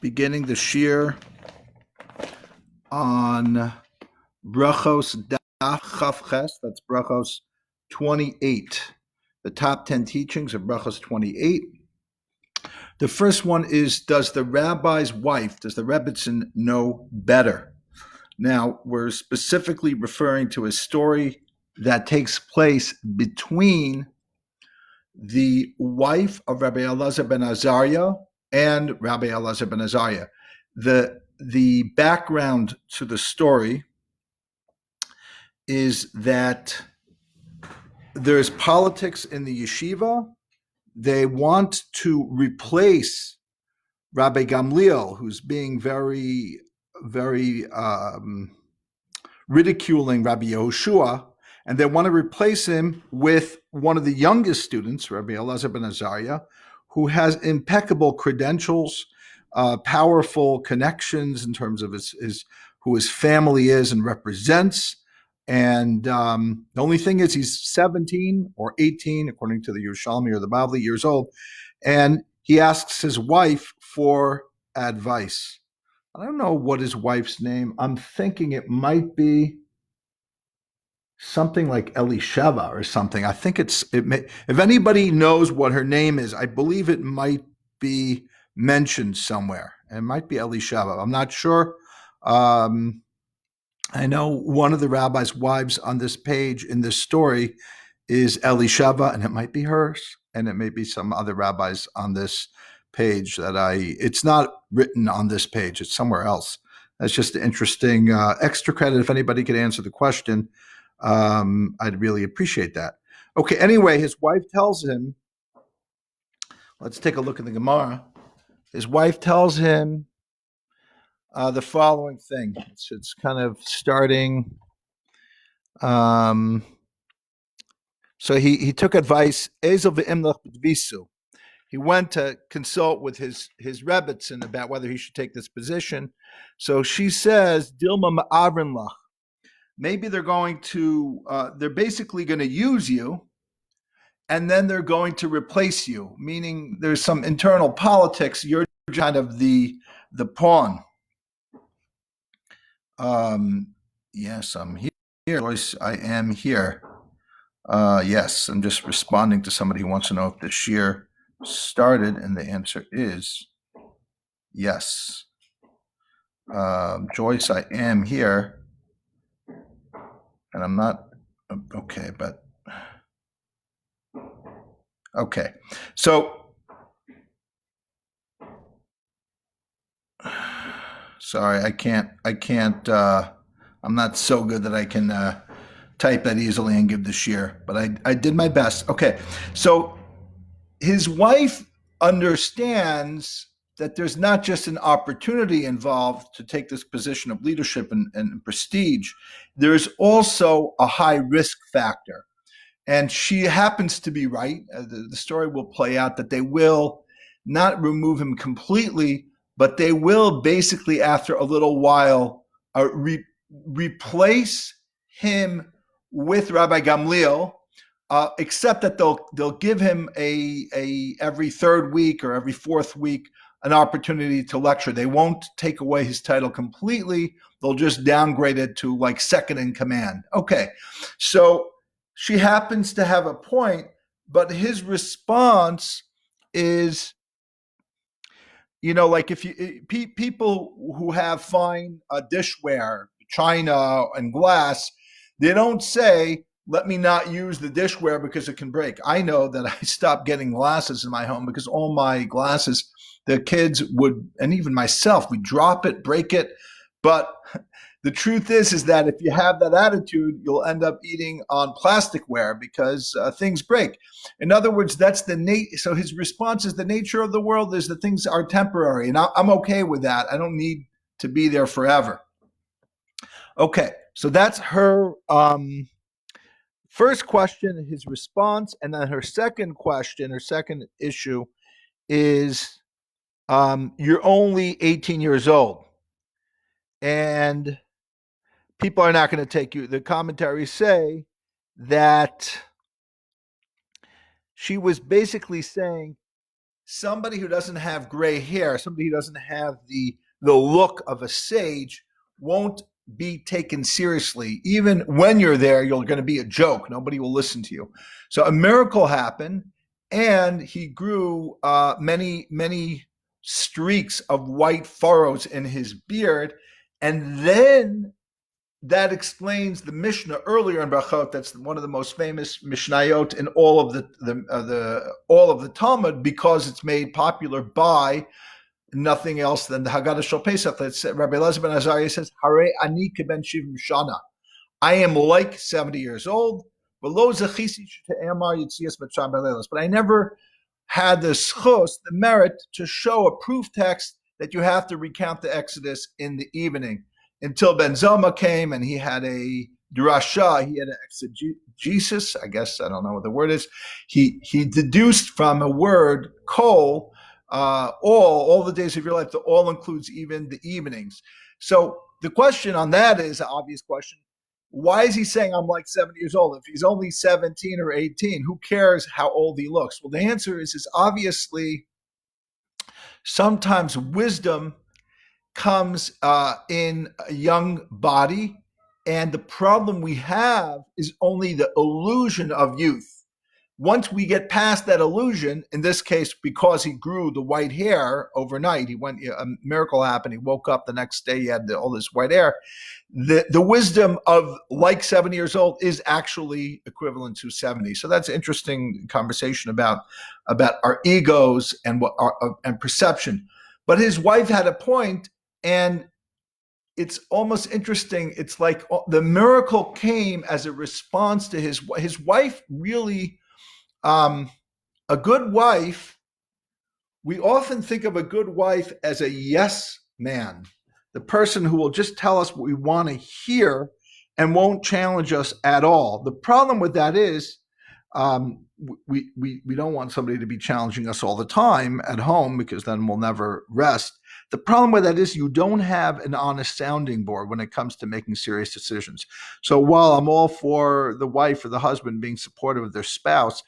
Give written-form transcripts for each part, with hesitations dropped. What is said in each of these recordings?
beginning the shir on Brachos Daf Chavches. That's Brachos 28. The top 10 teachings of Brachos 28. The first one is, does the rabbi's wife, does the Rebbitzin know better? Now, we're specifically referring to a story that takes place between the wife of Rabbi Elazar ben Azariah and Rabbi Elazar ben Azariah. The background to the story is that there's politics in the yeshiva. They want to replace Rabbi Gamliel, who's being very ridiculing Rabbi Yehoshua, and they want to replace him with one of the youngest students, Rabbi Elazar ben Azariah, who has impeccable credentials, powerful connections in terms of who his family is and represents. And the only thing is he's 17 or 18, according to the Yerushalmi or the Bavli, years old. And he asks his wife for advice. I don't know what his wife's name. I'm thinking it might be something like Elisheva or something. I think if anybody knows what her name is, I believe it might be mentioned somewhere. It might be Elisheva. I'm not sure. I know one of the rabbi's wives on this page in this story is Elisheva, and it might be hers, and it may be some other rabbis on this page it's not written on this page, it's somewhere else. That's just interesting extra credit. If anybody could answer the question, I'd really appreciate that. Okay, anyway, his wife tells him, let's take a look at the Gemara. His wife tells him the following thing. It's kind of starting. So he took advice. Ezel ve'imlach b'dvisu. He went to consult with his Rebbitzin about whether he should take this position. So she says, Dilma ma'avrin lach. Maybe they're basically going to use you, and then they're going to replace you, meaning there's some internal politics. You're kind of the pawn. Yes, I'm here. Joyce, I am here. Yes, I'm just responding to somebody who wants to know if the shir started, and the answer is yes. Joyce, I am here. And I'm not, okay, but, okay. So, sorry, I can't, I'm not so good that I can type that easily and give the shir, but I did my best. Okay, so his wife understands that there's not just an opportunity involved to take this position of leadership and prestige. There's also a high risk factor. And she happens to be right. The story will play out that they will not remove him completely, but they will basically, after a little while, replace him with Rabbi Gamliel, except that they'll give him a every third week or every fourth week an opportunity to lecture. They won't take away his title completely. They'll just downgrade it to like second in command. Okay, so she happens to have a point, but his response is, like if people who have fine dishware, china and glass, they don't say, let me not use the dishware because it can break. I know that I stopped getting glasses in my home because all my glasses, the kids would, and even myself, we drop it, break it. But the truth is that if you have that attitude, you'll end up eating on plasticware because things break. In other words, that's so his response is the nature of the world is that things are temporary. And I'm okay with that. I don't need to be there forever. Okay, so that's her first question, his response. And then her second question, her second issue is, you're only 18 years old and people are not going to take you. The commentaries say that she was basically saying, somebody who doesn't have gray hair, somebody who doesn't have the look of a sage, won't be taken seriously. Even when you're there, you're going to be a joke. Nobody will listen to you. So a miracle happened, and he grew many streaks of white furrows in his beard, and then that explains the Mishnah earlier in Brachot. That's one of the most famous Mishnayot in all of the Talmud, because it's made popular by nothing else than the Haggadah Shel Pesach. That's Rabbi Elazar ben Azariah says, "Hare ani keben shivim shana." I am like 70 years old, but lo zechisi she'amar yitzias b'tzam b'leilos. But I never had the schos, the merit, to show a proof text that you have to recount the Exodus in the evening, until Ben Zoma came and he had a drasha, he had an exegesis, I guess, I don't know what the word is. He deduced from a word, kol, all the days of your life. The all includes even the evenings. So the question on that is an obvious question. Why is he saying I'm like 70 years old? If he's only 17 or 18, who cares how old he looks? Well, the answer is obviously sometimes wisdom comes in a young body, and the problem we have is only the illusion of youth. Once we get past that illusion, in this case, because he grew the white hair overnight, a miracle happened. He woke up the next day, he had all this white hair. The wisdom of like 70 years old is actually equivalent to 70. So that's an interesting conversation about our egos and and perception. But his wife had a point, and it's almost interesting. It's like the miracle came as a response to his wife. Really, a good wife, we often think of a good wife as a yes man, the person who will just tell us what we want to hear and won't challenge us at all. The problem with that is we don't want somebody to be challenging us all the time at home, because then we'll never rest. The problem with that is you don't have an honest sounding board when it comes to making serious decisions. So while I'm all for the wife or the husband being supportive of their spouse,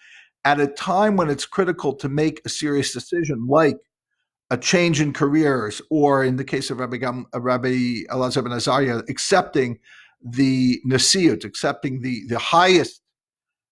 at a time when it's critical to make a serious decision, like a change in careers, or in the case of Rabbi Elazar ben Azariah, accepting the nasiut, accepting the highest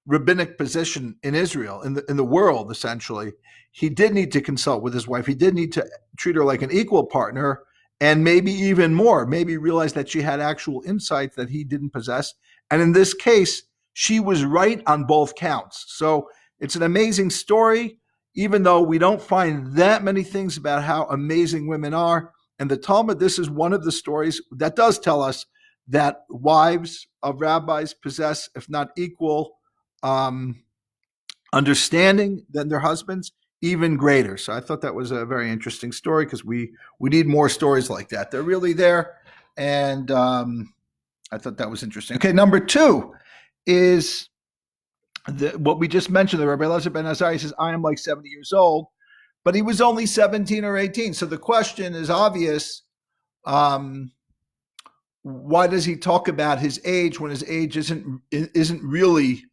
rabbinic position in Israel, in the world, essentially, he did need to consult with his wife. He did need to treat her like an equal partner, and maybe even more, maybe realize that she had actual insights that he didn't possess. And in this case, she was right on both counts. So it's an amazing story, even though we don't find that many things about how amazing women are. And the Talmud, this is one of the stories that does tell us that wives of rabbis possess, if not equal, understanding than their husbands, even greater. So I thought that was a very interesting story, because we need more stories like that. They're really there. And I thought that was interesting. Okay, number two is what we just mentioned. The Rabbi Elazar ben Azariah says, I am like 70 years old, but he was only 17 or 18. So the question is obvious. Why does he talk about his age when his age isn't really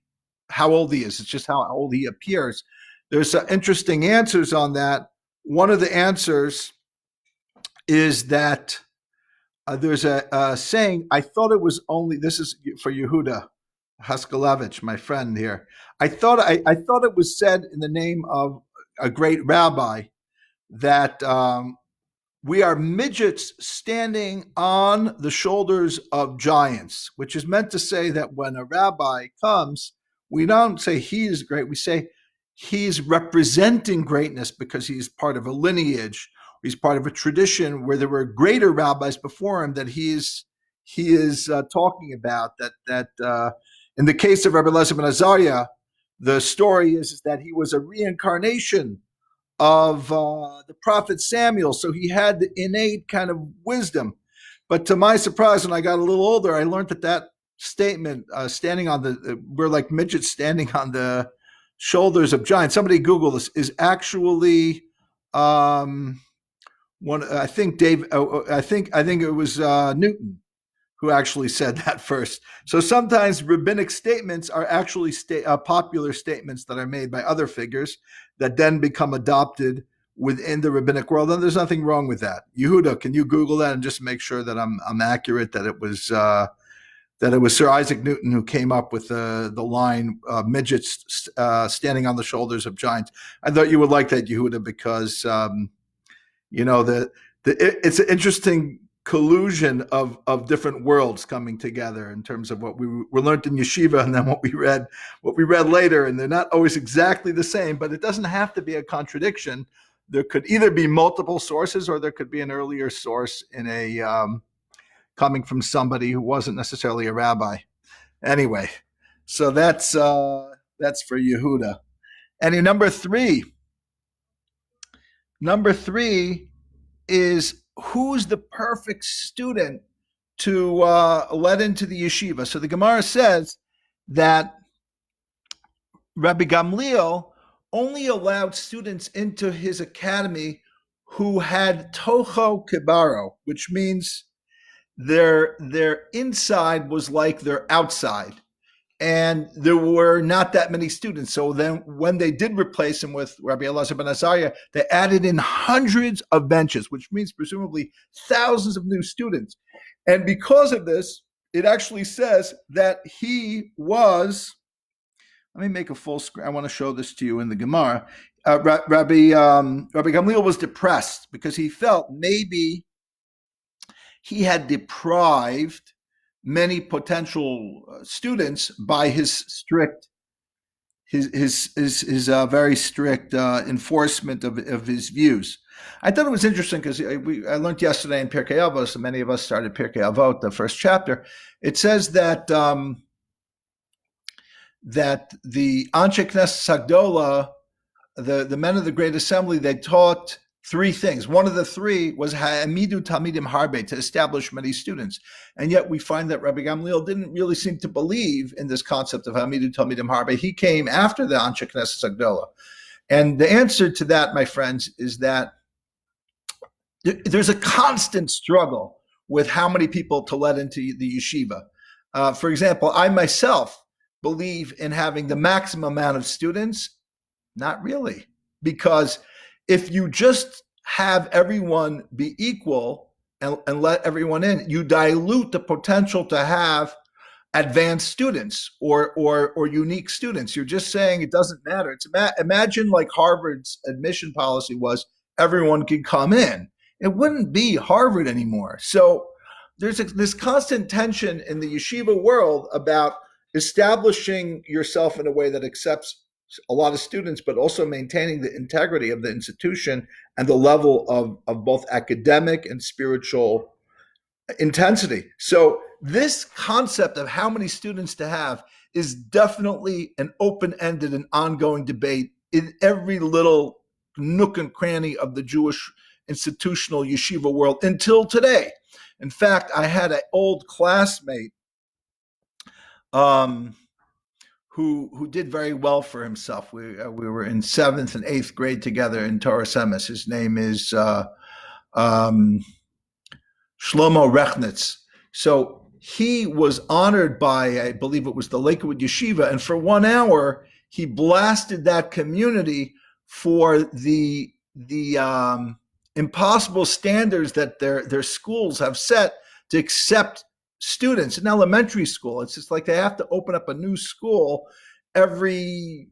how old he is? It's just how old he appears. There's some interesting answers on that. One of the answers is that there's a saying, I thought it was only, this is for Yehuda Haskelevich, my friend here. I thought it was said in the name of a great rabbi that we are midgets standing on the shoulders of giants, which is meant to say that when a rabbi comes, we don't say he is great. We say he's representing greatness because he's part of a lineage. He's part of a tradition where there were greater rabbis before him that he is talking about. That in the case of Rabbi Elazar ben Azariah, the story is that he was a reincarnation of the prophet Samuel, so he had the innate kind of wisdom. But to my surprise, when I got a little older, I learned that statement, we're like midgets standing on the shoulders of giants. Somebody Google this, is actually one. I think it was Newton who actually said that first. So sometimes rabbinic statements are actually popular statements that are made by other figures that then become adopted within the rabbinic world, and there's nothing wrong with that. Yehuda, can you Google that and just make sure that I'm accurate, that it was Sir Isaac Newton who came up with the line midgets standing on the shoulders of giants? I thought you would like that, Yehuda, because it's an interesting collusion of different worlds coming together in terms of what we learned in yeshiva and then what we read later, and they're not always exactly the same, but it doesn't have to be a contradiction. There could either be multiple sources, or there could be an earlier source in a coming from somebody who wasn't necessarily a rabbi. Anyway, so that's for Yehuda. And number three is, who's the perfect student to let into the yeshiva? So the Gemara says that Rabbi Gamliel only allowed students into his academy who had toho kibaro, which means their inside was like their outside. And there were not that many students. So then when they did replace him with Rabbi Elazar ben Azariah, they added in hundreds of benches, which means presumably thousands of new students. And because of this, it actually says that he was, let me make a full screen. I want to show this to you in the Gemara. Rabbi Gamliel was depressed because he felt maybe he had deprived many potential students by his very strict enforcement of his views. I thought it was interesting because I learned yesterday in Pirkei Avos, so many of us started Pirkei Avot, the first chapter. It says that that the Anshe Knesset Hagdola, the men of the Great Assembly, they taught three things. One of the three was ha'amidu talmidim harbe, to establish many students. And yet we find that Rabbi Gamliel didn't really seem to believe in this concept of ha'amidu talmidim harbe. He came after the Anshe Knesset Hagdola. And the answer to that, my friends, is that there's a constant struggle with how many people to let into the yeshiva. For example, I myself believe in having the maximum amount of students. Not really, because if you just have everyone be equal and let everyone in, you dilute the potential to have advanced students or unique students. You're just saying it doesn't matter. Imagine like Harvard's admission policy was everyone could come in. It wouldn't be Harvard anymore. So there's this constant tension in the yeshiva world about establishing yourself in a way that accepts a lot of students, but also maintaining the integrity of the institution and the level of both academic and spiritual intensity. So this concept of how many students to have is definitely an open-ended and ongoing debate in every little nook and cranny of the Jewish institutional yeshiva world until today. In fact, I had an old classmate who did very well for himself. We were in 7th and 8th grade together in Torah Semes. His name is Shlomo Rechnitz. So he was honored by, I believe it was the Lakewood Yeshiva, and for 1 hour he blasted that community for the impossible standards that their schools have set to accept students in elementary school. It's just like they have to open up a new school every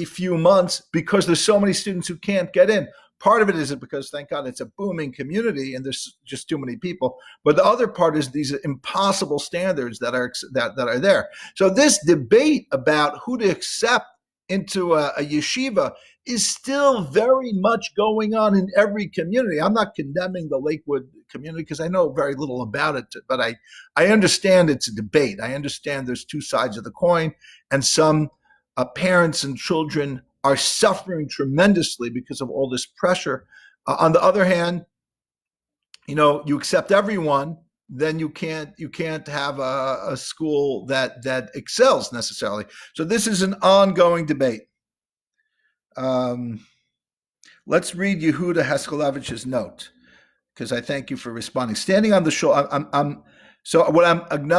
few months because there's so many students who can't get in. Part of it is because, thank God, it's a booming community and there's just too many people. But the other part is these impossible standards that are there. So this debate about who to accept into a yeshiva is still very much going on in every community. I'm not condemning the Lakewood community because I know very little about it, but I understand it's a debate. I understand there's two sides of the coin, and some parents and children are suffering tremendously because of all this pressure. On the other hand, you accept everyone, then you can't have a school that excels necessarily. So this is an ongoing debate. Let's read Yehuda Haskelevich's note, because I thank you for responding. Standing on the shul, So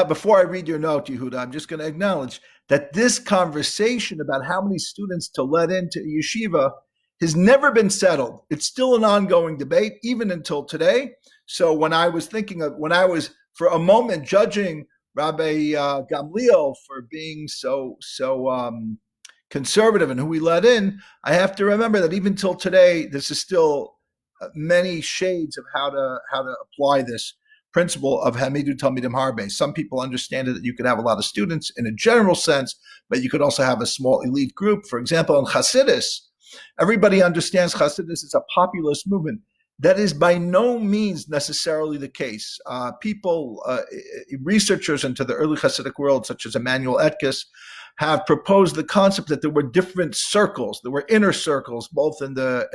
before I read your note, Yehuda, I'm just going to acknowledge that this conversation about how many students to let into yeshiva has never been settled. It's still an ongoing debate, even until today. So when I was for a moment judging Rabbi Gamliel for being so conservative and who we let in, I have to remember that even till today, this is still many shades of how to apply this principle of Hamidu Talmidim Harbe. Some people understand it that you could have a lot of students in a general sense, but you could also have a small elite group. For example, in Hasidus, everybody understands Hasidus is a populist movement. That is by no means necessarily the case. Researchers into the early Hasidic world, such as Emanuel Etkes, have proposed the concept that there were different circles. There were inner circles, both in the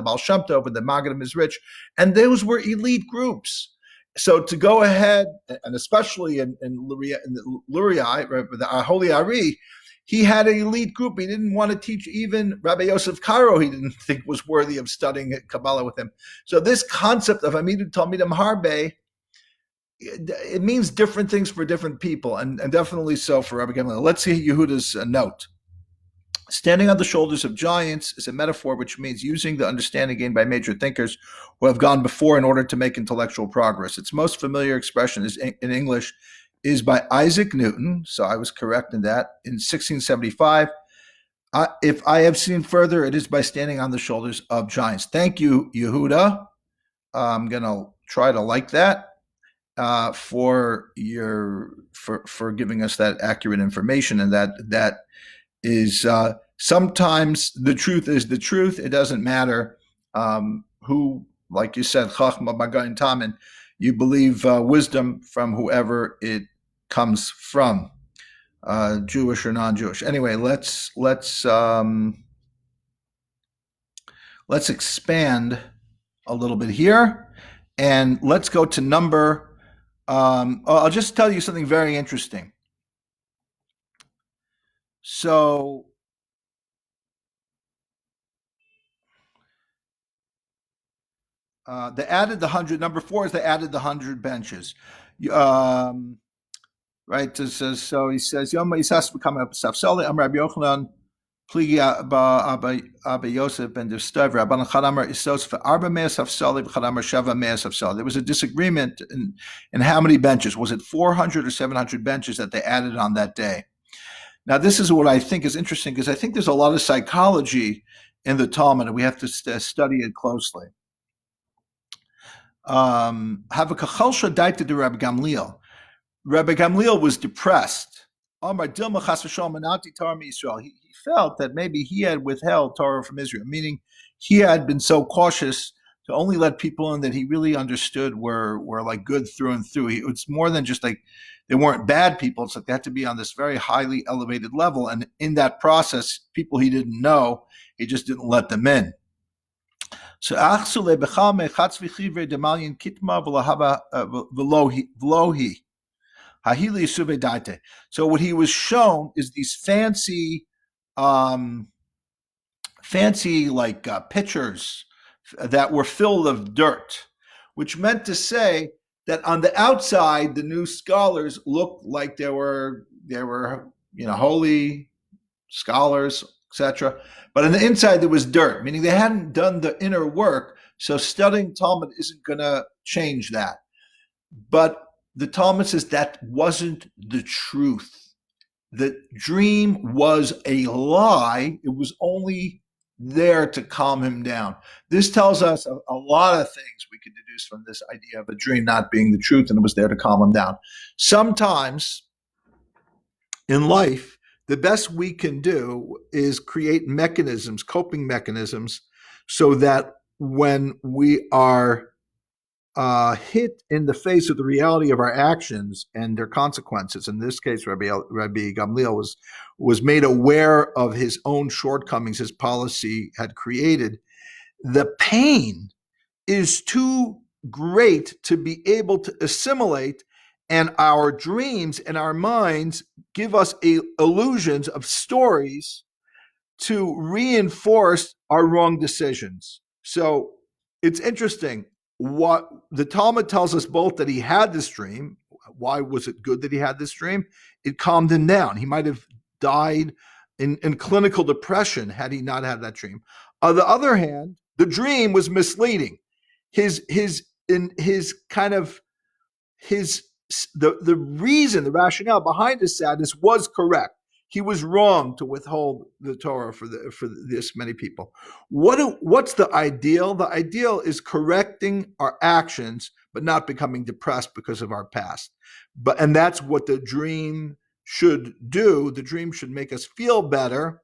Baal Shem Tov and the Maggid Mizrich, and those were elite groups. So to go ahead, and especially in Luria, the Holy Ari, he had an elite group. He didn't want to teach even Rabbi Yosef Karo. He didn't think was worthy of studying Kabbalah with him. So this concept of Hamidu Talmidim Harbe, it means different things for different people, and definitely so for Rabbi Gamliel. Let's see Yehuda's note. Standing on the shoulders of giants is a metaphor which means using the understanding gained by major thinkers who have gone before in order to make intellectual progress. Its most familiar expression is in English is by Isaac Newton, so I was correct in that, in 1675. If I have seen further, it is by standing on the shoulders of giants. Thank you, Yehuda. I'm going to try to like that for giving us that accurate information, and that is sometimes the truth is the truth. It doesn't matter who, like you said, Chachma Magayin Tamin, you believe wisdom from whoever it comes from, Jewish or non-Jewish. Anyway, let's expand a little bit here, and let's go to number. I'll just tell you something very interesting. So they added the 100. Number 4 is they added the 100 benches. Right? It says, so he says, Yom Yisas become a Safsali, Am Rabbi Yochanan, Pligi Abba Yosef ben Dustav, Rabban Chadamar Isos for Arba Mea Safsali, Chadamar Shava Mea Safsali. There was a disagreement in how many benches. Was it 400 or 700 benches that they added on that day? Now, this is what I think is interesting, because I think there's a lot of psychology in the Talmud, and we have to study it closely. Have a kachal daita to Rabbi Gamliel. Rabbi Gamliel was depressed. He felt that maybe he had withheld Torah from Israel, meaning he had been so cautious to only let people in that he really understood were like good through and through. It's more than just like they weren't bad people. It's like they had to be on this very highly elevated level. And in that process, people he didn't know, he just didn't let them in. So so what he was shown is these fancy like pitchers that were filled of dirt, which meant to say that on the outside the new scholars looked like they were holy scholars, etc. But on the inside there was dirt, meaning they hadn't done the inner work. So studying Talmud isn't going to change that. But the Talmud says that wasn't the truth. The dream was a lie. It was only there to calm him down. This tells us a lot of things we could deduce from this idea of a dream not being the truth, and it was there to calm him down. Sometimes in life, the best we can do is create mechanisms, coping mechanisms, so that when we are hit in the face of the reality of our actions and their consequences. In this case, Rabbi Gamliel was made aware of his own shortcomings his policy had created. The pain is too great to be able to assimilate, and our dreams and our minds give us illusions of stories to reinforce our wrong decisions. So it's interesting. What the Talmud tells us both that he had this dream, why was it good that he had this dream? It calmed him down. He might have died in clinical depression had he not had that dream. On the other hand, the dream was misleading. The reason, the rationale behind his sadness was correct. He was wrong to withhold the Torah for this many people. What's the ideal? The ideal is correcting our actions, but not becoming depressed because of our past. And that's what the dream should do. The dream should make us feel better,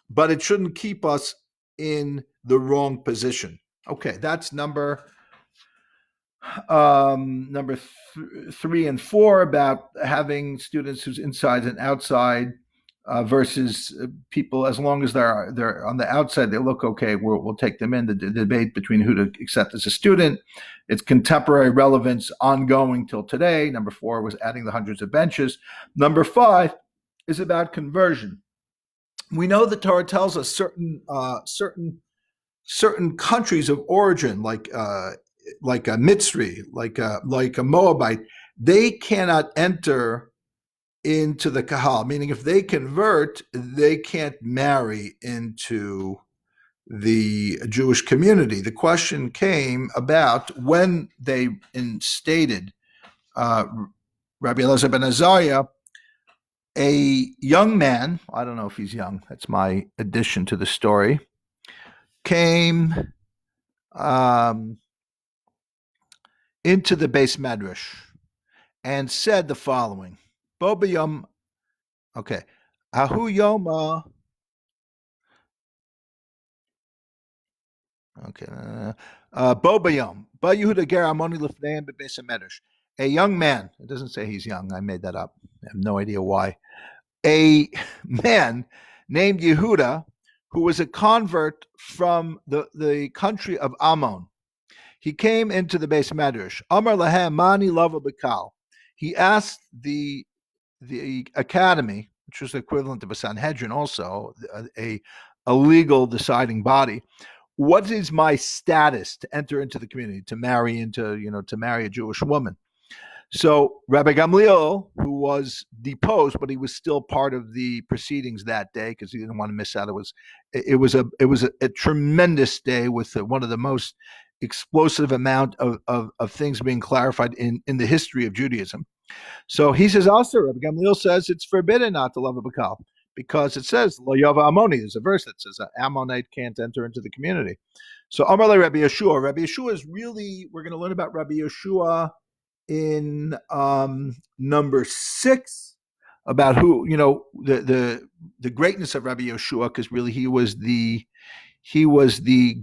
but it shouldn't keep us in the wrong position. Okay, that's number 3 and 4 about having students who's inside and outside versus people. As long as they're on the outside, they look okay. We'll take them in. The debate between who to accept as a student, its contemporary relevance ongoing till today. Number 4 was adding the hundreds of benches. Number 5 is about conversion. We know the Torah tells us certain countries of origin, like a Mitzri, like a Moabite, they cannot enter into the Kahal, meaning if they convert, they can't marry into the Jewish community. The question came about when they instated Rabbi Elazar ben Azariah, a young man, I don't know if he's young, that's my addition to the story, came into the Beis Medrash and said the following: Bo b'yom, okay, Ahu Yoma, okay, Bo b'yom, Ba Yehuda ger Amoni lifneim beBeis Medrash. A young man, it doesn't say he's young, I made that up, I have no idea why. A man named Yehuda, who was a convert from the country of Ammon. He came into the Beis Medrash. Amar lahem mani lava b'kal. He asked the academy, which was the equivalent of a Sanhedrin, also a legal deciding body, what is my status to enter into the community, to marry a Jewish woman? So Rabbi Gamliel, who was deposed, but he was still part of the proceedings that day because he didn't want to miss out. It was a tremendous day with one of the most explosive amount of things being clarified in the history of Judaism. So he says also, Rabbi Gamliel says it's forbidden not to love a Bakal because it says Lo Yava Ammoni. There's a verse that says an Ammonite can't enter into the community. So Amar le Rabbi Yeshua. Rabbi Yeshua is really, we're going to learn about Rabbi Yeshua in number 6, about who, the greatness of Rabbi Yeshua, because really he was the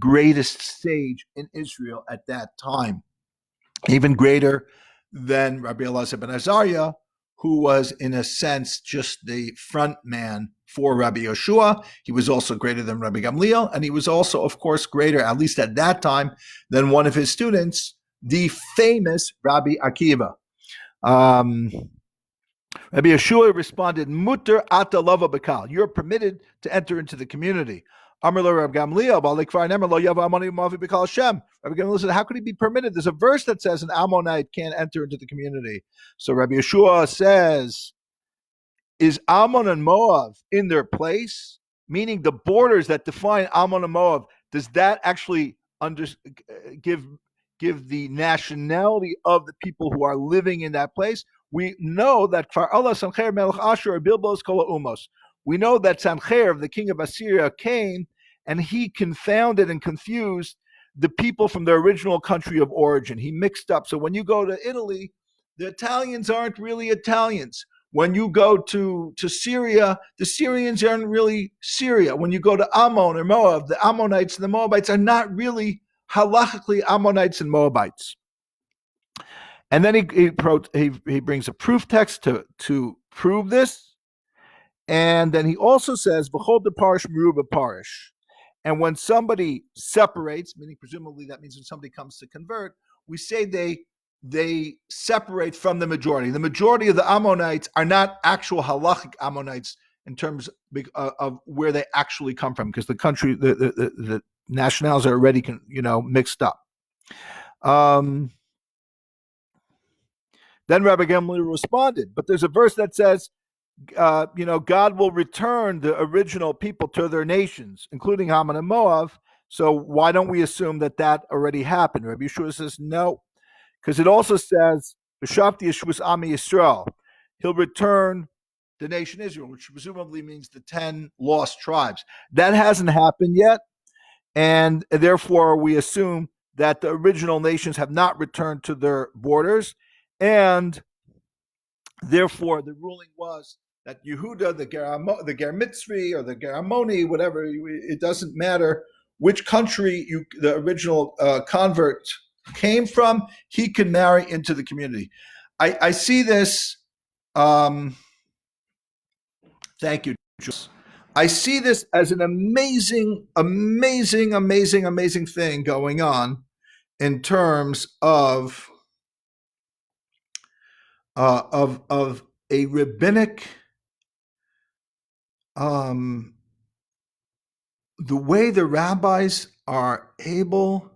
greatest sage in Israel at that time, even greater than Rabbi Elazar ben Azariah, who was in a sense just the front man for Rabbi Yeshua. He was also greater than Rabbi Gamliel, and he was also, of course, greater, at least at that time, than one of his students, the famous Rabbi Akiva. Rabbi Yeshua responded, Mutter ata lava bakal. You're permitted to enter into the community. Amar lo Rabbi Gamliel, lo yava Ammoni mavi b'kal Hashem. Rabbi Gamliel said, how could he be permitted? There's a verse that says an Ammonite can't enter into the community. So Rabbi Yeshua says, is Ammon and Moab in their place? Meaning the borders that define Ammon and Moab, does that actually give the nationality of the people who are living in that place? We know that we know that Sancherib, the king of Assyria, came and he confounded and confused the people from their original country of origin. He mixed up. So when you go to Italy, the Italians aren't really Italians. When you go to Syria, the Syrians aren't really Syria. When you go to Ammon or Moab, the Ammonites and the Moabites are not really halachically Ammonites and Moabites. And then he brings a proof text to prove this. And then he also says, V'chol de parish meruba parish. And when somebody separates, meaning presumably that means when somebody comes to convert, we say they separate from the majority. The majority of the Ammonites are not actual halachic Ammonites in terms of where they actually come from, because the country, the nationals are already, mixed up. Then Rabbi Gamliel responded, but there's a verse that says, God will return the original people to their nations, including Ammon and Moab. So why don't we assume that already happened? Rabbi Yeshua says no, because it also says, "V'shavti Yeshuvas Ami Yisrael." He'll return the nation Israel, which presumably means the 10 lost tribes. That hasn't happened yet, and therefore we assume that the original nations have not returned to their borders, and therefore the ruling was that Yehuda, the Ger Mitzri or the Ger Ammoni, whatever, it doesn't matter which country the original convert came from, he can marry into the community. I see this. Thank you, Jules. I see this as an amazing, amazing, amazing, amazing thing going on in terms of a rabbinic, the way the rabbis are able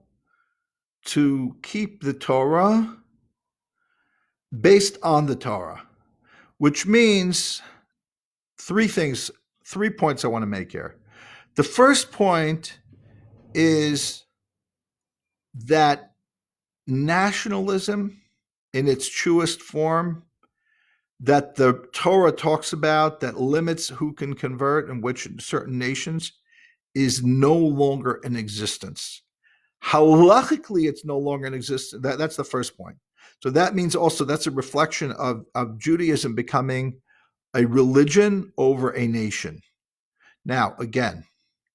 to keep the Torah based on the Torah, which means three points I want to make here. The first point is that nationalism in its truest form that the Torah talks about, that limits who can convert in which certain nations, is no longer in existence. Halachically, it's no longer in existence. That's the first point. So that means also that's a reflection of Judaism becoming a religion over a nation. Now, again,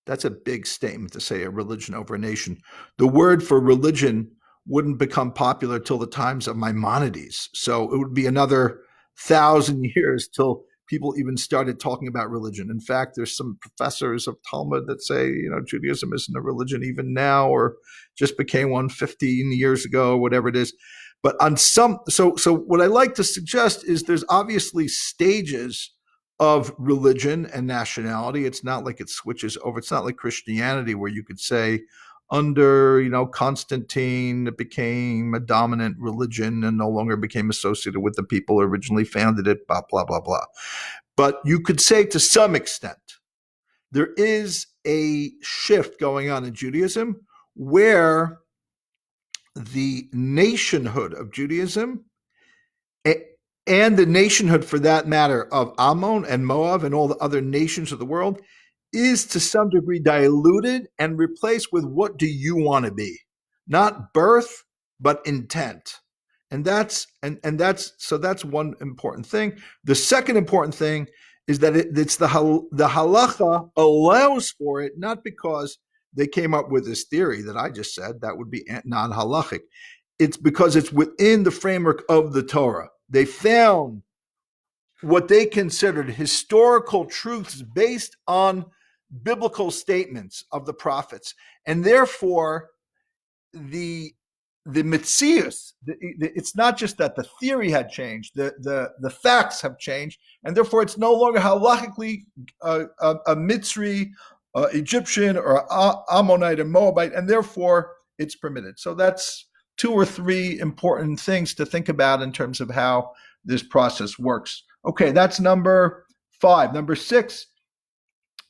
that's a big statement to say, a religion over a nation. The word for religion wouldn't become popular till the times of Maimonides. So it would be another 1,000 years till people even started talking about religion. In fact, there's some professors of Talmud that say, Judaism isn't a religion even now, or just became one 15 years ago, whatever it is. But on so what I like to suggest is there's obviously stages of religion and nationality. It's not like it switches over. It's not like Christianity where you could say under, Constantine, it became a dominant religion and no longer became associated with the people who originally founded it, blah, blah, blah, blah. But you could say to some extent, there is a shift going on in Judaism where the nationhood of Judaism and the nationhood, for that matter, of Ammon and Moab and all the other nations of the world is to some degree diluted and replaced with what do you want to be? Not birth, but intent. And that's one important thing. The second important thing is that it's the halacha allows for it, not because they came up with this theory that I just said, that would be non-halachic. It's because it's within the framework of the Torah. They found what they considered historical truths based on biblical statements of the prophets. And therefore, the Metzius, it's not just that the theory had changed, the facts have changed, and therefore it's no longer halachically a Mitzri, Egyptian, or Ammonite and Moabite, and therefore it's permitted. So that's 2 or 3 important things to think about in terms of how this process works. Okay, that's number 5. Number 6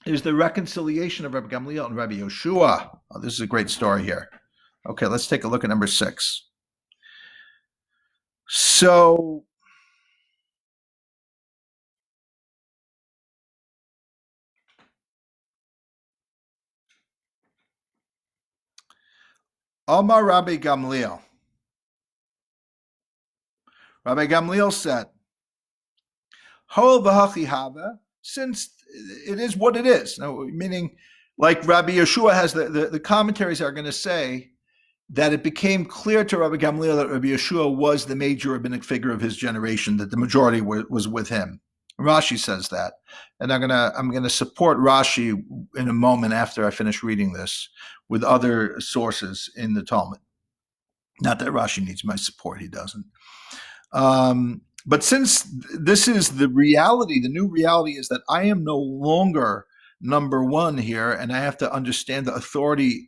is the reconciliation of Rabbi Gamliel and Rabbi Yoshua. Oh, this is a great story here. Okay, let's take a look at number 6. So, Amar Rabbi Gamliel. Rabbi Gamliel said, Hol v'hachi hava, since it is what it is. Now, meaning, like Rabbi Yeshua has the commentaries are going to say that it became clear to Rabbi Gamliel that Rabbi Yeshua was the major rabbinic figure of his generation, that the majority was with him. Rashi says that, and I'm gonna support Rashi in a moment after I finish reading this with other sources in the Talmud. Not that Rashi needs my support; he doesn't. But since this is the reality, the new reality is that I am no longer number one here, and I have to understand the authority.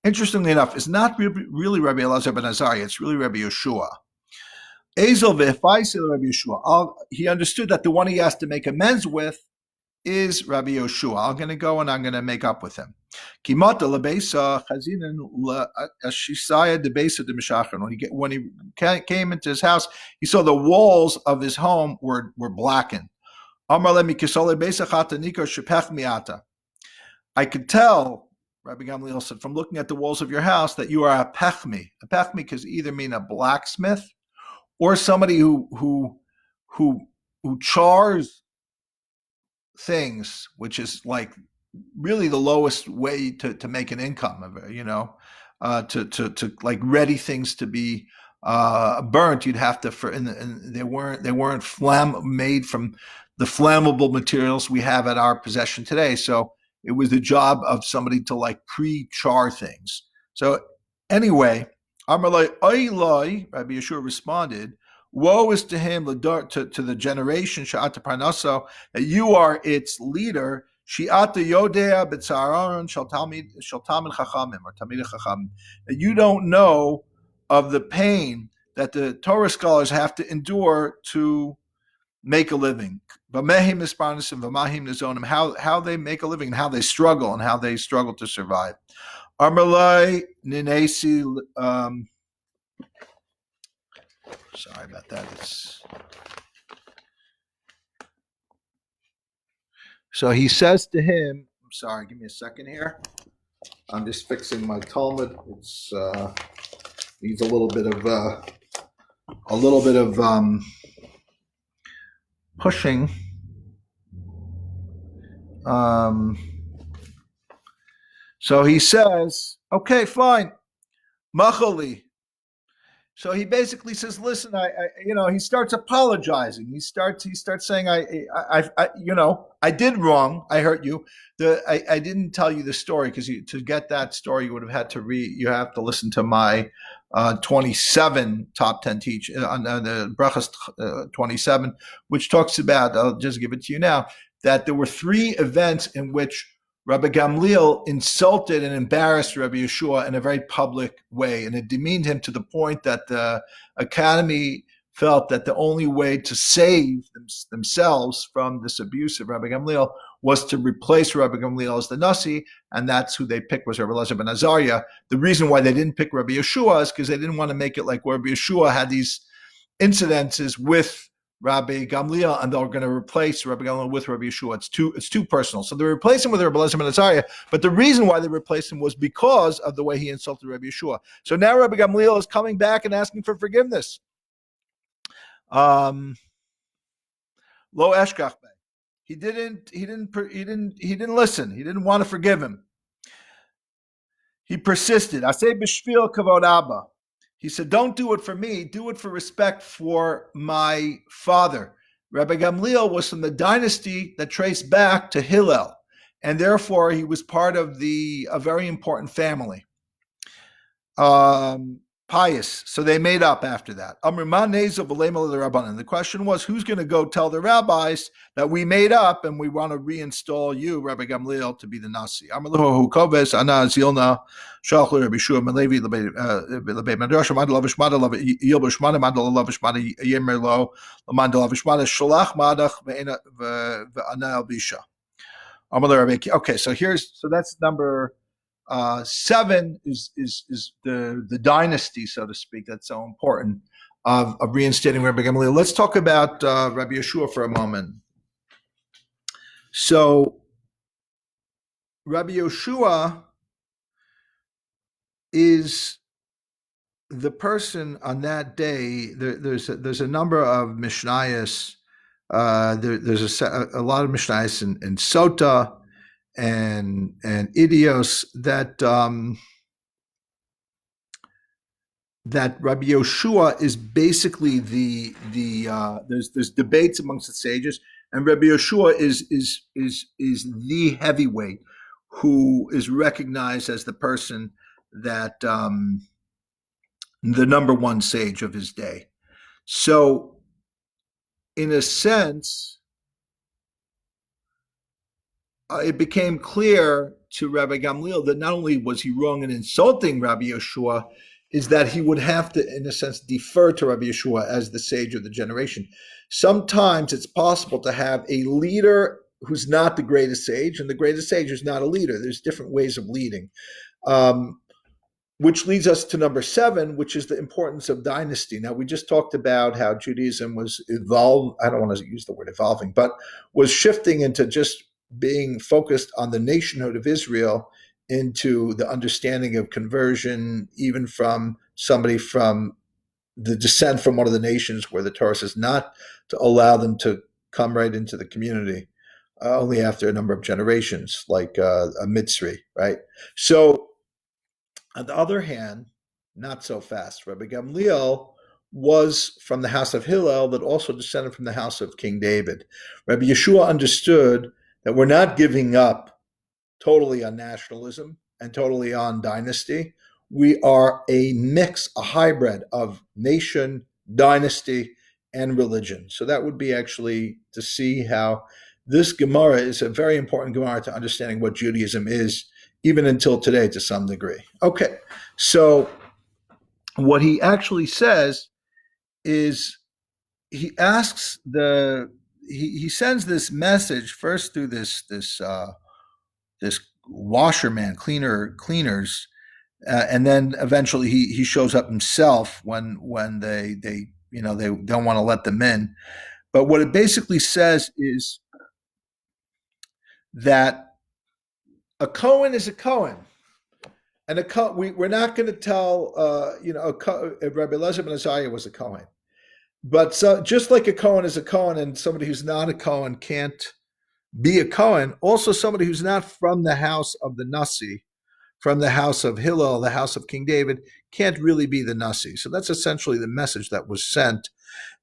Interestingly enough, it's not really Rabbi Elazar ben Azariah; it's really Rabbi Yeshua. Ezel ve'faisel Rabbi Yeshua. He understood that the one he has to make amends with is Rabbi Yeshua. I'm going to go and I'm going to make up with him. Kimata lebeisa chazinin ashisaya debeisa de when he came into his house, he saw the walls of his home were blackened. Amar le mikisole beisa chata niko shepech miata. I could tell, Rabbi Gamliel said, from looking at the walls of your house that you are a pechmi. A pechmi can either mean a blacksmith or somebody who chars things, which is like really the lowest way to make an income, to like ready things to be burnt. You'd have to and they weren't made from the flammable materials we have at our possession today. So it was the job of somebody to like pre-char things. So anyway, Amalai Oiloi, Rabbi Yeshua responded, woe is to him, to the generation, Sha'ata Parnaso, that you are its leader, Shi'ata Yodea B'tzaron Shal Talmid Chachamim, or Talmid Chachamim, that you don't know of the pain that the Torah scholars have to endure to make a living. How they make a living and how they struggle to survive. Armalai Ninesi, sorry about that. So he says to him, I'm sorry, give me a second here. I'm just fixing my Talmud. It's needs a little bit of pushing. So he says, okay, fine. Machali. So he basically says, listen, he starts apologizing. He starts saying, I did wrong. I hurt you. I didn't tell you the story because to get that story, you would have had to you have to listen to my 27 top 10 teach on the Brachos 27, which talks about, I'll just give it to you now, that there were 3 events in which Rabbi Gamliel insulted and embarrassed Rabbi Yeshua in a very public way, and it demeaned him to the point that the academy felt that the only way to save themselves from this abuse of Rabbi Gamliel was to replace Rabbi Gamliel as the Nasi, and that's who they picked was Rabbi Elazar ben Azariah. The reason why they didn't pick Rabbi Yeshua is because they didn't want to make it like Rabbi Yeshua had these incidences with Rabbi Gamliel, and they're going to replace Rabbi Gamliel with Rabbi Yeshua. It's too personal. So they replaced him with Rabbi Elazar ben Azariah, but the reason why they replaced him was because of the way he insulted Rabbi Yeshua. So now Rabbi Gamliel is coming back and asking for forgiveness. Lo eshkach. He didn't listen. He didn't want to forgive him. He persisted. Aseh b'shvil kavod Abba. He said, don't do it for me. Do it for respect for my father. Rabbi Gamliel was from the dynasty that traced back to Hillel, and therefore he was part of a very important family. Pious. So they made up after that. The question was, who's going to go tell the rabbis that we made up and we want to reinstall you, Rabbi Gamliel, to be the Nasi? Okay, so that's number 7 is the dynasty, so to speak, that's so important of reinstating Rabbi Gamliel. Let's talk about Rabbi Yeshua for a moment. So Rabbi Yeshua is the person on that day. There's a number of Mishnayos. There's a lot of Mishnayos in Sota and Idios that Rabbi Yeshua is basically there's debates amongst the sages, and Rabbi Yeshua is the heavyweight who is recognized as the person that the number one sage of his day. So in a sense, it became clear to Rabbi Gamliel that not only was he wrong in insulting Rabbi Yeshua, is that he would have to, in a sense, defer to Rabbi Yeshua as the sage of the generation. Sometimes it's possible to have a leader who's not the greatest sage, and the greatest sage is not a leader. There's different ways of leading. Which leads us to number 7, which is the importance of dynasty. Now, we just talked about how Judaism was evolved. I don't want to use the word evolving, but was shifting into just being focused on the nationhood of Israel into the understanding of conversion, even from somebody from the descent from one of the nations where the Torah says not to allow them to come right into the community, only after a number of generations, like a Mitzri, right? So, on the other hand, not so fast. Rabbi Gamliel was from the house of Hillel that also descended from the house of King David. Rabbi Yeshua understood that we're not giving up totally on nationalism and totally on dynasty. We are a mix, a hybrid of nation, dynasty, and religion. So that would be actually to see how this Gemara is a very important Gemara to understanding what Judaism is, even until today to some degree. Okay, so what he actually says is he asks he sends this message first through this washerman, cleaners, and then eventually he shows up himself when they don't want to let them in. But what it basically says is that a Cohen is a Cohen, and we're not going to tell Rabbi Elazar ben Azariah was a Cohen, but so just like a Cohen is a Cohen, and somebody who's not a Cohen can't be a Cohen. Also, somebody who's not from the house of the Nasi, from the house of Hillel, the house of King David, can't really be the Nasi. So that's essentially the message that was sent,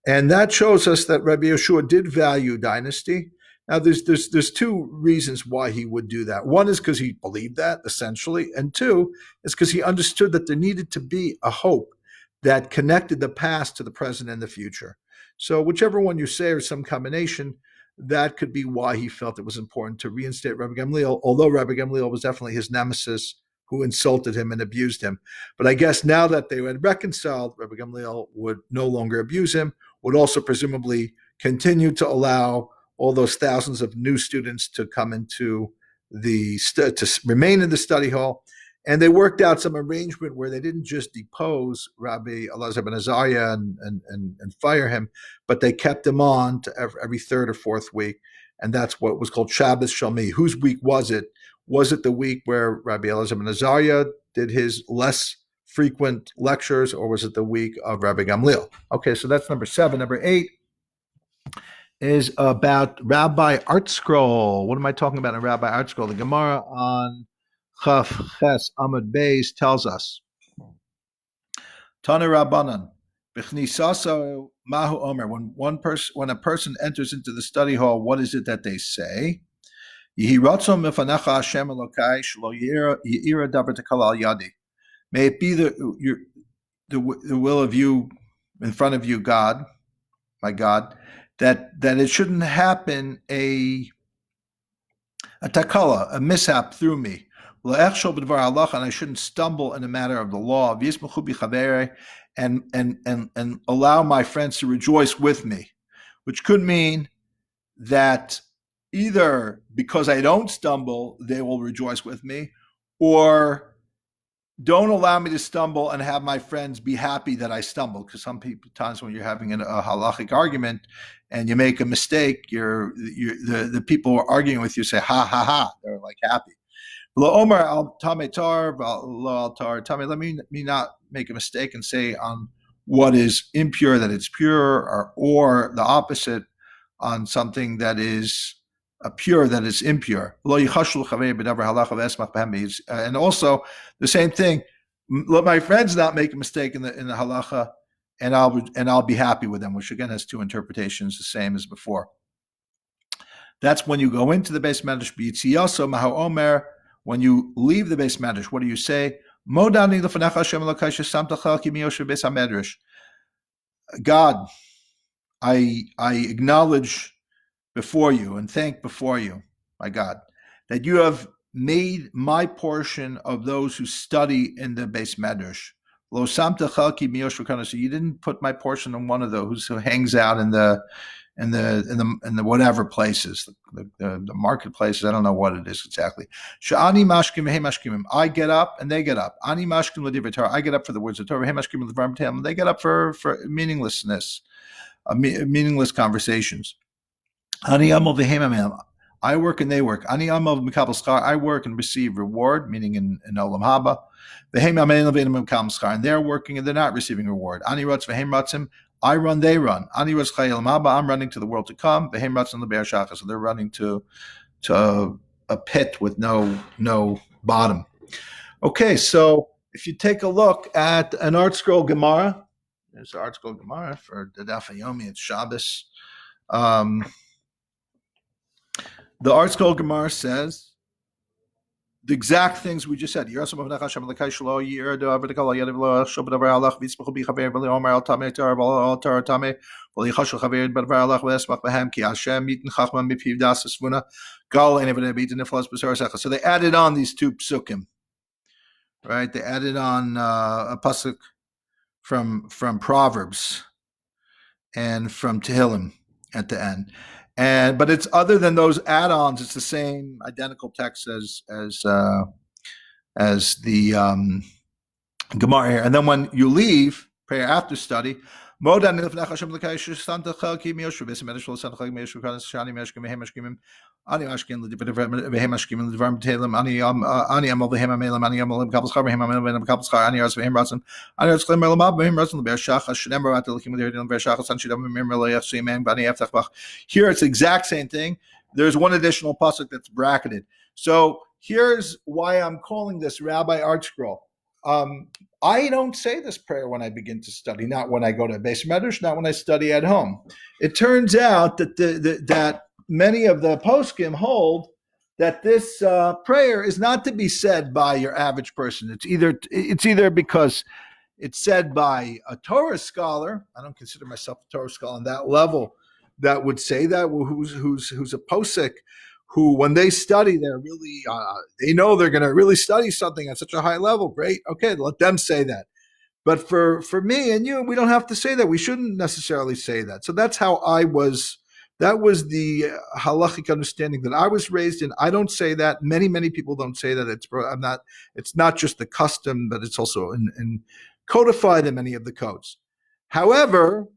and that shows us that Rabbi Yeshua did value dynasty. Now, there's 2 reasons why he would do that. One is because he believed that, essentially, and 2 is because he understood that there needed to be a hope that connected the past to the present and the future. So whichever one you say, or some combination, that could be why he felt it was important to reinstate Rabbi Gamliel, although Rabbi Gamliel was definitely his nemesis who insulted him and abused him. But I guess now that they had reconciled, Rabbi Gamliel would no longer abuse him, would also presumably continue to allow all those thousands of new students to come into to remain in the study hall. And they worked out some arrangement where they didn't just depose Rabbi Elazar ben Azariah and fire him, but they kept him on to every 3rd or 4th week. And that's what was called Shabbos Shalmi. Whose week was it? Was it the week where Rabbi Elazar ben Azariah did his less frequent lectures, or was it the week of Rabbi Gamliel? Okay, so that's number 7. Number 8 is about Rabbi artscroll. What am I talking about in Rabbi artscroll? The Gemara on Chaf Ches Amud Beis tells us, Tana Rabbanan, B'chnisaso Mahu Omer. When a person enters into the study hall, what is it that they say? Yehi ratzon mifanecha Hashem Elokai shelo ye'ira davar tekala al yadi. May it be the will of you in front of you, God, my God, that it shouldn't happen a takala, a mishap through me. And I shouldn't stumble in a matter of the law. And allow my friends to rejoice with me, which could mean that either because I don't stumble, they will rejoice with me, or don't allow me to stumble and have my friends be happy that I stumbled. Because times when you're having a halachic argument and you make a mistake, the people who are arguing with you say, ha, ha, ha. They're like happy. Let me not make a mistake and say on what is impure that it's pure, or the opposite on something that is pure that is impure. And also the same thing, let my friends not make a mistake in the halacha, and I'll be happy with them, which again has 2 interpretations, the same as before. That's when you go into the Beis Medrash. B'yitziyaso mahu omer. When you leave the Beis Medrash, what do you say? Modani l'fanecha Hashem Elokai shesamtecha ki miyoshev Beis HaMedrash. God, I acknowledge before you and thank before you, my God, that you have made my portion of those who study in the Beis Medrash. Lo samta chalki miosh v'kana. So you didn't put my portion on one of those who hangs out in the whatever places, the marketplaces. I don't know what it is exactly. Sha'ani mashkim v'hem mashkimim. I get up and they get up. Ani mashkim l'divrei Torah. I get up for the words of Torah. V'hem mashkim l'dvarim Tehillim. They get up for meaninglessness, meaningless conversations. Ani amal v'hem amel. I work and they work. Ani amal v'mikabel schar. I work and receive reward, meaning in olam haba. V'hem amel v'hem mikabel schar. And they're working and they're not receiving reward. Ani rotz v'hem rotzim. I run, they run. Ani rotz chayei olam haba. I'm running to the world to come. V'hem rotzim l'be'er shachar. So they're running to a pit with no bottom. Okay, so if you take a look at an artscroll Gemara, there's an artscroll Gemara for the Daf Yomi. It's Shabbos. The artscroll Gemara says the exact things we just said. The So they added on these two psukim, right? They added on a pasuk from Proverbs and from Tehillim at the end. But it's other than those add-ons, it's the same identical text as the Gemara here. And then when you leave, prayer after study, modim. Here it's the exact same thing. There's one additional pasuk that's bracketed. So here's why I'm calling this Rabbi artscroll. I don't say this prayer when I begin to study, not when I go to Beis Medrash, not when I study at home. It turns out that that many of the poskim hold that this prayer is not to be said by your average person. It's either because it's said by a Torah scholar. I don't consider myself a Torah scholar on that level that would say that, who's a posik, who, when they study, they're really, they know they're going to really study something at such a high level. Great. Okay, let them say that. But for me and you, we don't have to say that. We shouldn't necessarily say that. So that's how that was the halachic understanding that I was raised in. I don't say that. Many people don't say that. It's not just the custom, but it's also in codified in many of the codes. However,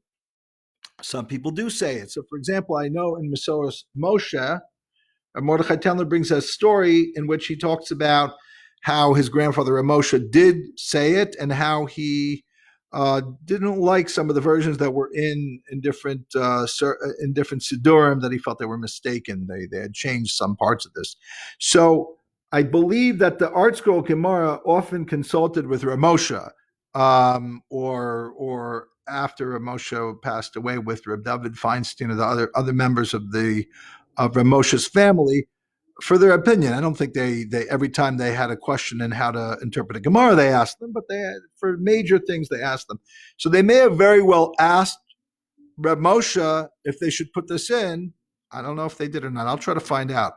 some people do say it. So for example, I know in Mesoros Moshe, Mordechai Tendler brings a story in which he talks about how his grandfather Moshe did say it and how he didn't like some of the versions that were in different Sidurim, that he felt they were mistaken. They had changed some parts of this. So I believe that the artscroll Gemara often consulted with Moshe, or after Moshe passed away, with Reb David Feinstein or the other members of Moshe's family for their opinion. I don't think they every time they had a question in how to interpret a Gemara, they asked them, but for major things they asked them. So they may have very well asked Reb Moshe if they should put this in. I don't know if they did or not. I'll try to find out.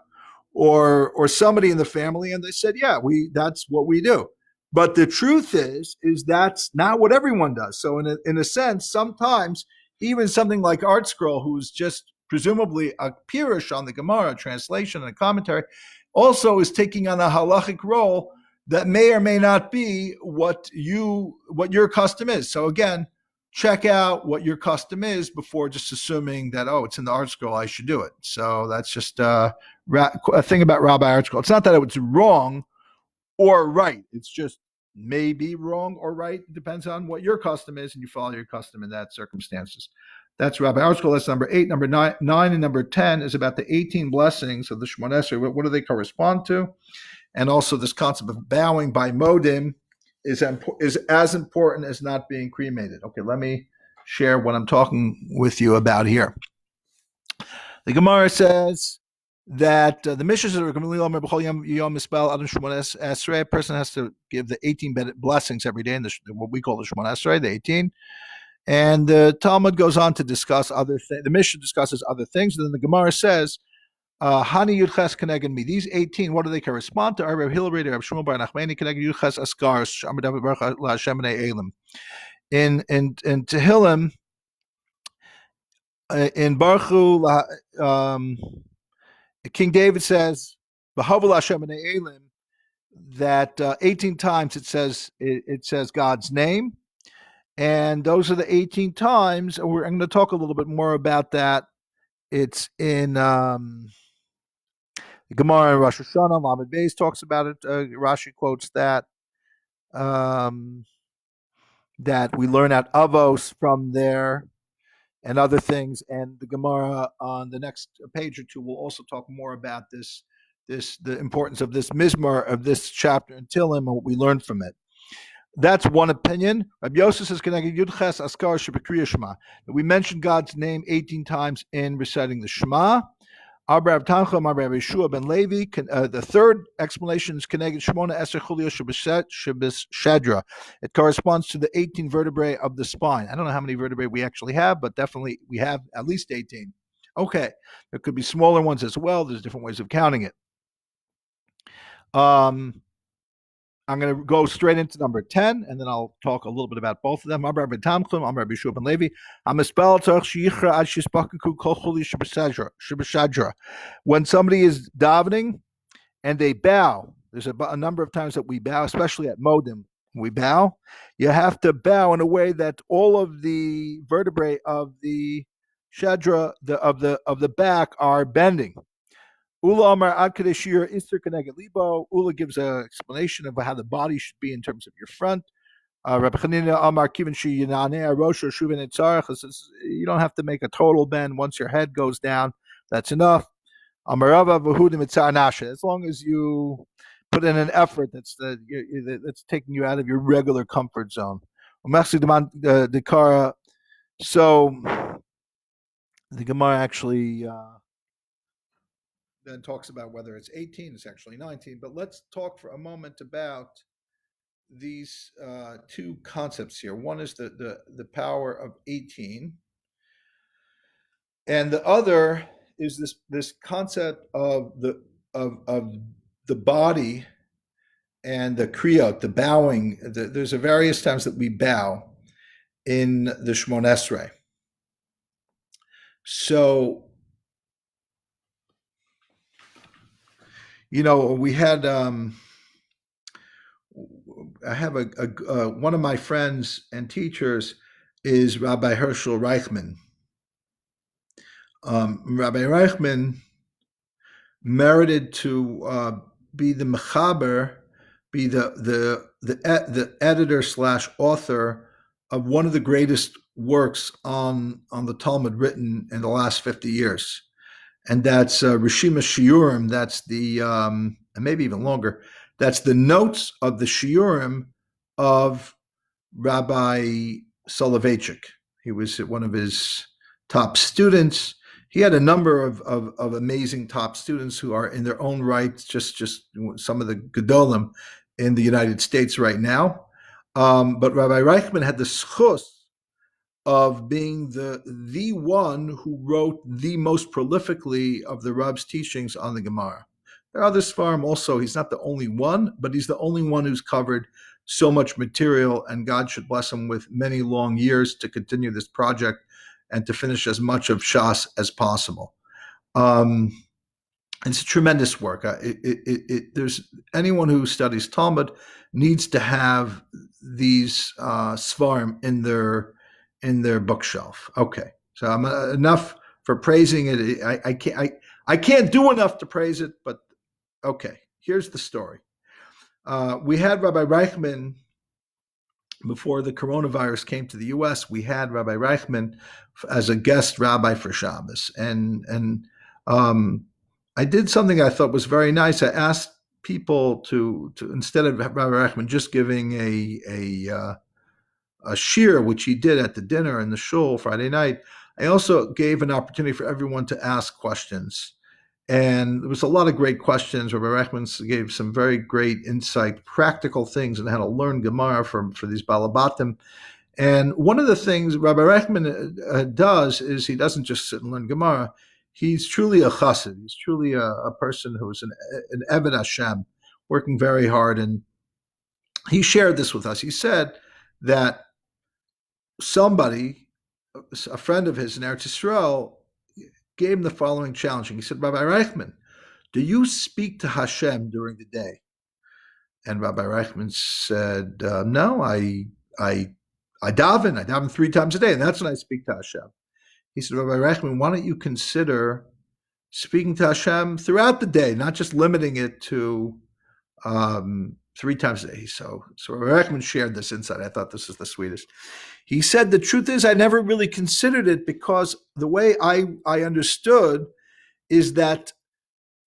Or somebody in the family, and they said, yeah, that's what we do. But the truth is that's not what everyone does. So in a sense, sometimes even something like artscroll, who's just presumably a pirush on the Gemara, translation and a commentary, also is taking on a halachic role that may or may not be what your custom is. So again, check out what your custom is before just assuming that, it's in the artscroll, I should do it. So that's just a thing about Rabbi artscroll. It's not that it's wrong or right. It's just maybe wrong or right. It depends on what your custom is, and you follow your custom in that circumstances. That's Rabbi artscroll. That's number 8. Number 9 and number 10 is about the 18 blessings of the Shemona Esrei. What do they correspond to? And also this concept of bowing by modim is as important as not being cremated. Okay, let me share what I'm talking with you about here. The Gemara says that the Mishnah says a person has to give the 18 blessings every day, in what we call the Shemona Esrei, the 18. And the Talmud goes on to discuss other things. The Mishnah discusses other things. And then the Gemara says Hani Yudches Keneged Me. These 18, what do they correspond to? Rabbi Hillel, Rabbi Shmuel Bar Nachmani Keneged Yudches Askar Shamar David Baruch LaHashem B'nei Elim. In Tehillim, in Baruchu, King David says, "V'havu Hashem b'nei Elim," that 18 times it says God's name, and those are the 18 times. I'm going to talk a little bit more about that. It's in Gemara and Rosh Hashanah. Lamed Beis talks about it. Rashi quotes that that we learn at Avos from there, and other things. And the Gemara on the next page or two will also talk more about the importance of this mizmor, of this chapter in Tehillim, and what we learned from it. That's one opinion. Rabbi Yosef says, Yudches Askar Shebekriya Shema. We mentioned God's name 18 times in reciting the Shema. The third explanation is Keneged Shmona Eser Chulio Shebeshadra. It corresponds to the 18 vertebrae of the spine. I don't know how many vertebrae we actually have, but definitely we have at least 18. Okay, there could be smaller ones as well. There's different ways of counting it. I'm going to go straight into number 10, and then I'll talk a little bit about both of them. When somebody is davening and they bow, there's a number of times that we bow, especially at modim. We bow. You have to bow in a way that all of the vertebrae of the shadra, of the back, are bending. Ula Amar Ad Kadeshir Ister Keneged Libo. Ula gives an explanation of how the body should be in terms of your front. Rabbi Chanina Amar Kivin Shi Yinaneh Rosh Shuvin Etzarach. You don't have to make a total bend. Once your head goes down, that's enough. Amarava Vahudim Etzar Nasha. As long as you put in an effort that's taking you out of your regular comfort zone. So the Gemara actually then talks about whether it's 18, it's actually 19. But let's talk for a moment about these two concepts here. One is the power of 18, and the other is this concept of the body and the kriyot, the bowing. There's various times that we bow in the Shmon Esrei. So, we had I have one of my friends and teachers is Rabbi Herschel Reichman. Rabbi Reichman merited to be the mechaber, be the editor / author of one of the greatest works on the Talmud written in the last 50 years. And that's Rishima Shiurim. That's the, and maybe even longer, that's the notes of the Shiurim of Rabbi Soloveitchik. He was one of his top students. He had a number of amazing top students who are in their own right, just some of the Gedolim in the United States right now. But Rabbi Reichman had the schus of being the one who wrote the most prolifically of the Rabb's teachings on the Gemara. There are others for him also. He's not the only one, but he's the only one who's covered so much material, and God should bless him with many long years to continue this project and to finish as much of Shas as possible. It's a tremendous work. There's anyone who studies Talmud needs to have these svarim in their bookshelf. Okay, so I'm enough for praising it. I can't do enough to praise it, but okay. Here's the story. We had Rabbi Reichman before the coronavirus came to the U.S. We had Rabbi Reichman as a guest rabbi for Shabbos, and I did something I thought was very nice. I asked people to instead of Rabbi Reichman just giving a shir, which he did at the dinner in the Shul Friday night, I also gave an opportunity for everyone to ask questions. And there was a lot of great questions. Rabbi Reichman gave some very great insight, practical things on how to learn Gemara for these Balabatim. And one of the things Rabbi Reichman does is he doesn't just sit and learn Gemara. he's truly a chassid. He's truly a person who's an Eved Hashem, working very hard. And he shared this with us. He said that somebody, a friend of his in Eretz Yisrael, gave him the following challenge. He said, Rabbi Reichman, do you speak to Hashem during the day? And Rabbi Reichman said, no, I daven 3 times a day, and that's when I speak to Hashem. He said, Rabbi Reichman, why don't you consider speaking to Hashem throughout the day, not just limiting it to 3 times a day. So Rabbi Reichman shared this insight. I thought this is the sweetest. He said, the truth is I never really considered it, because the way I understood is that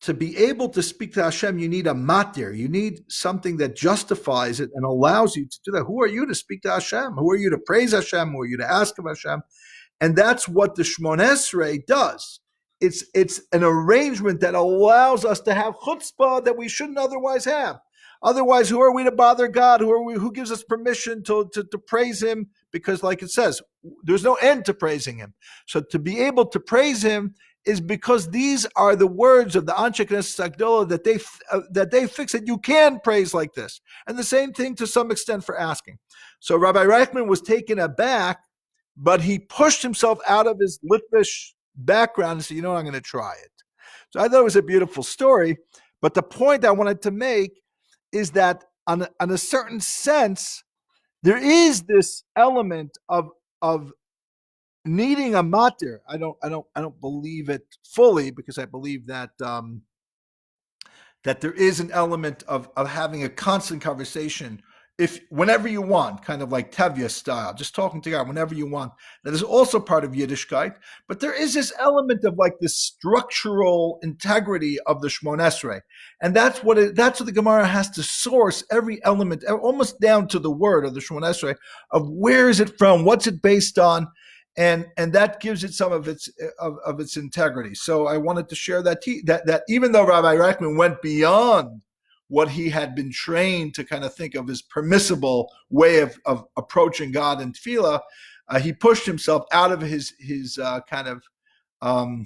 to be able to speak to Hashem, you need a matir. You need something that justifies it and allows you to do that. Who are you to speak to Hashem? Who are you to praise Hashem? Who are you to ask of Hashem? And that's what the Shmoneh Esrei does. It's an arrangement that allows us to have chutzpah that we shouldn't otherwise have. Otherwise, who are we to bother God? Who gives us permission to praise Him? Because, like it says, there's no end to praising Him. So to be able to praise Him is because these are the words of the Anshe Knesset Agdola that they fix that you can praise like this. And the same thing to some extent for asking. So Rabbi Reichman was taken aback, but he pushed himself out of his Litvish background and said, I'm going to try it. So I thought it was a beautiful story. But the point I wanted to make is that on a certain sense, there is this element of needing a matir. I don't believe it fully, because I believe that that there is an element of having a constant conversation, whenever you want, kind of like Tevye style, just talking to God whenever you want. That is also part of Yiddishkeit, but there is this element of like this structural integrity of the Shmoneh Esrei, and that's what the Gemara has to source every element, almost down to the word of the Shmoneh Esrei, of where is it from, what's it based on, and that gives it some of its integrity. So I wanted to share that even though Rabbi Reichman went beyond what he had been trained to kind of think of as permissible way of approaching God in tefillah, he pushed himself out of his kind of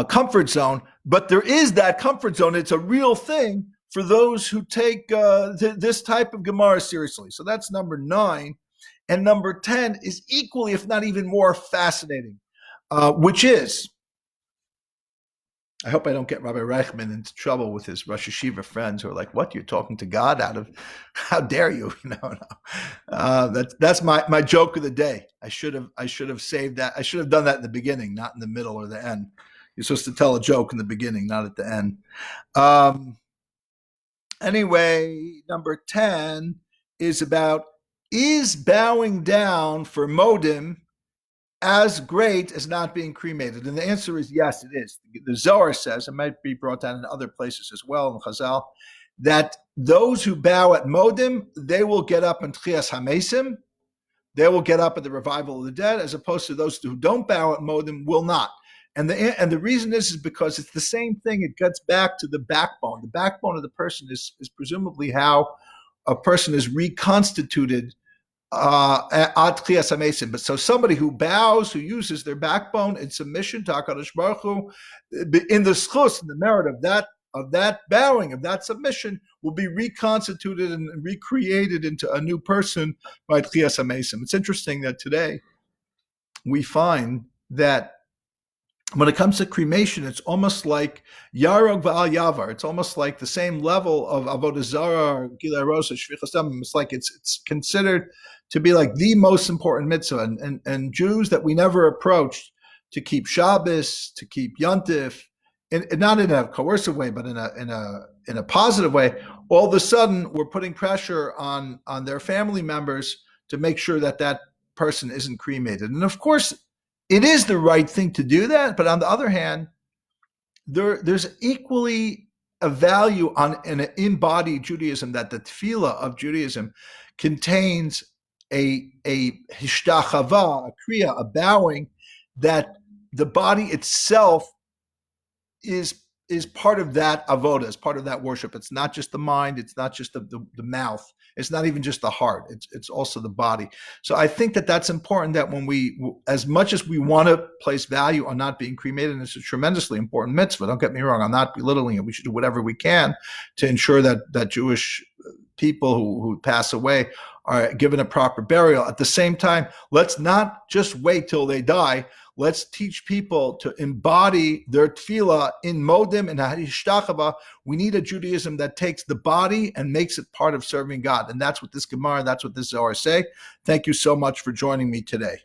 comfort zone. But there is that comfort zone. It's a real thing for those who take this type of Gemara seriously. So that's number 9. And number 10 is equally, if not even more, fascinating, which is, I hope I don't get Rabbi Reichman into trouble with his Rosh Yeshiva friends who are like, what, you're talking to God out of, how dare you? That's my joke of the day. I should have saved that. I should have done that in the beginning, not in the middle or the end. You're supposed to tell a joke in the beginning, not at the end. Anyway, number 10 is about, is bowing down for modim as great as not being cremated? And the answer is yes, it is. The Zohar says, it might be brought down in other places as well in Chazal, that those who bow at modim, they will get up in Tchias HaMesim, they will get up at the revival of the dead, as opposed to those who don't bow at modim will not. And the reason is because it's the same thing. It gets back to the backbone. The backbone of the person is presumably how a person is reconstituted ad Tchias HaMesim. But so somebody who bows, who uses their backbone in submission to HaKadosh Baruch Hu, in the schus, in the merit of that bowing, of that submission, will be reconstituted and recreated into a new person by Tchias HaMesim. It's interesting that today we find that when it comes to cremation, it's almost like Yarog V'al Yavar. It's almost like the same level of Avodah Zarah, Gilei Rosa, Shvichas Damim. It's like it's considered to be like the most important mitzvah. And Jews that we never approached to keep Shabbos, to keep Yontif, not in a coercive way, but in a positive way, all of a sudden we're putting pressure on their family members to make sure that person isn't cremated. And of course, it is the right thing to do that, but on the other hand, there's equally a value in an embodied Judaism, that the tefillah of Judaism contains a hishtachava, a kriya, a bowing, that the body itself is is part of that avoda, is part of that worship. It's not just the mind, it's not just the mouth, it's not even just the heart, it's also the body. So I think that that's important, that when we, as much as we want to place value on not being cremated, and it's a tremendously important mitzvah, don't get me wrong, I'm not belittling it, we should do whatever we can to ensure that Jewish people who pass away are given a proper burial. At the same time, let's not just wait till they die. Let's teach people to embody their tefillah in modim and hashtachava. We need a Judaism that takes the body and makes it part of serving God. And that's what this Gemara, that's what this Zohar say. Thank you so much for joining me today.